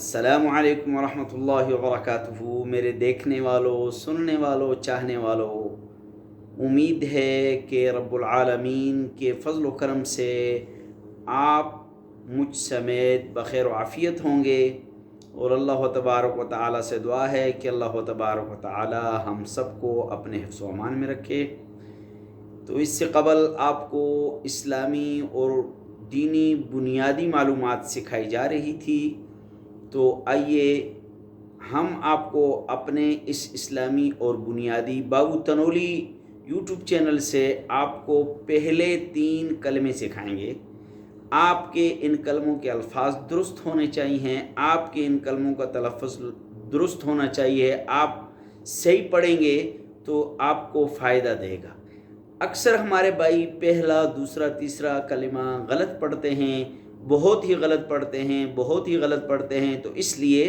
السلام علیکم ورحمۃ اللہ وبرکاتہ۔ میرے دیکھنے والوں، سننے والوں، چاہنے والوں، امید ہے کہ رب العالمین کے فضل و کرم سے آپ مجھ سمیت بخیر و عافیت ہوں گے، اور اللہ تبارک و تعالی سے دعا ہے کہ اللہ تبارک و تعالی ہم سب کو اپنے حفظ و امان میں رکھے۔ تو اس سے قبل آپ کو اسلامی اور دینی بنیادی معلومات سکھائی جا رہی تھی، تو آئیے ہم آپ کو اپنے اس اسلامی اور بنیادی بابو تنولی یوٹیوب چینل سے آپ کو پہلے 3 کلمے سکھائیں گے۔ آپ کے ان کلموں کے الفاظ درست ہونے چاہیے، آپ کے ان کلموں کا تلفظ درست ہونا چاہیے۔ آپ صحیح پڑھیں گے تو آپ کو فائدہ دے گا۔ اکثر ہمارے بھائی پہلا، دوسرا، تیسرا کلمہ غلط پڑھتے ہیں، بہت ہی غلط پڑھتے ہیں، تو اس لیے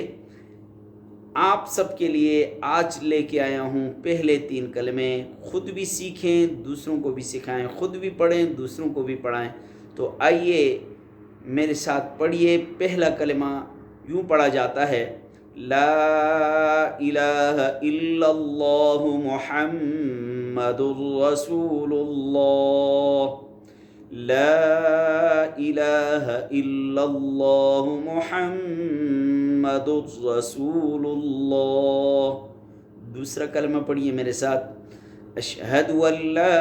آپ سب کے لیے آج لے کے آیا ہوں پہلے 3 کلمے۔ خود بھی سیکھیں، دوسروں کو بھی سکھائیں، خود بھی پڑھیں، دوسروں کو بھی پڑھائیں۔ تو آئیے میرے ساتھ پڑھیے۔ پہلا کلمہ یوں پڑھا جاتا ہے: لا الہ الا اللہ محمد رسول اللہ۔ لا الہ الا اللہ محمد رسول اللہ۔ دوسرا کلمہ پڑھیے میرے ساتھ: اشہد ان لا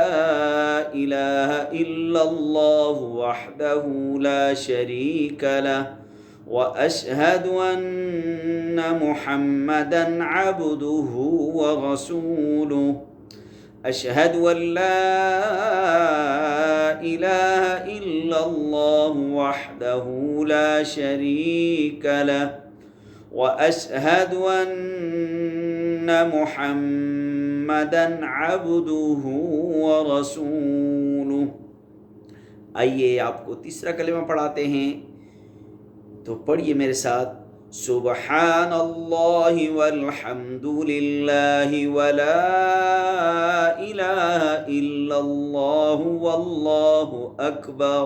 الہ الا اللہ وحدہ لا شریک لہ واشہد ان محمدا عبدہ ورسولہ۔ اشہد ان لا الہ الا اللہ وحدہ لا شریک لہ واشہد ان محمدا عبدہ ورسولہ۔ آئیے آپ کو تیسرا کلمہ پڑھاتے ہیں، تو پڑھیے میرے ساتھ: سبحان اللہ والحمد للہ ولا الہ الا اللہ واللہ اکبر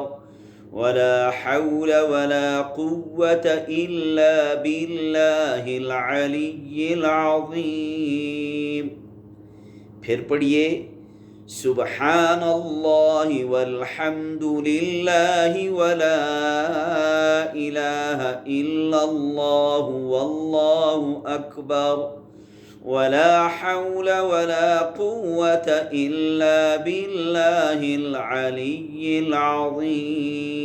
ولا حول ولا قوة الا باللہ العلی العظیم۔ پھر پڑھیے: سبحان اللہ والحمد للہ ولا الہ الا اللہ واللہ اکبر ولا حول ولا قوة الا باللہ العلی العظیم۔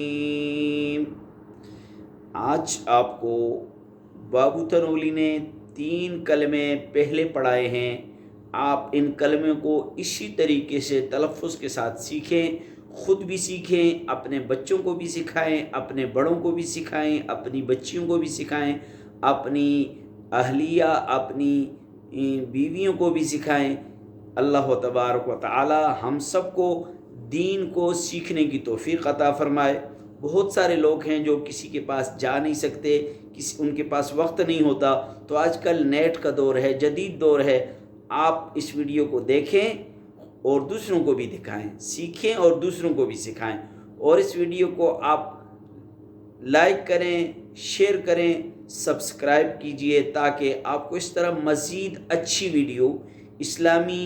آج آپ کو بابو تنولی نے 3 کلمے پہلے پڑھائے ہیں۔ آپ ان کلموں کو اسی طریقے سے تلفظ کے ساتھ سیکھیں، خود بھی سیکھیں، اپنے بچوں کو بھی سکھائیں، اپنے بڑوں کو بھی سکھائیں، اپنی بچیوں کو بھی سکھائیں، اپنی اہلیہ، اپنی بیویوں کو بھی سکھائیں۔ اللہ تبارک و تعالی ہم سب کو دین کو سیکھنے کی توفیق عطا فرمائے۔ بہت سارے لوگ ہیں جو کسی کے پاس جا نہیں سکتے، ان کے پاس وقت نہیں ہوتا، تو آج کل نیٹ کا دور ہے، جدید دور ہے۔ آپ اس ویڈیو کو دیکھیں اور دوسروں کو بھی دکھائیں، سیکھیں اور دوسروں کو بھی سکھائیں، اور اس ویڈیو کو آپ لائک کریں، شیئر کریں، سبسکرائب کیجئے، تاکہ آپ کو اس طرح مزید اچھی ویڈیو اسلامی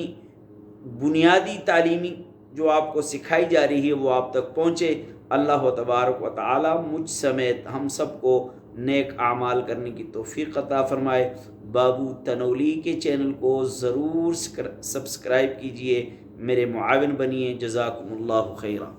بنیادی تعلیمی جو آپ کو سکھائی جا رہی ہے وہ آپ تک پہنچے۔ اللہ تبارک و تعالی مجھ سمیت ہم سب کو نیک اعمال کرنے کی توفیق عطا فرمائے۔ بابو تنولی کے چینل کو ضرور سبسکرائب کیجئے، میرے معاون بنیے۔ جزاکم اللہ خیرہ۔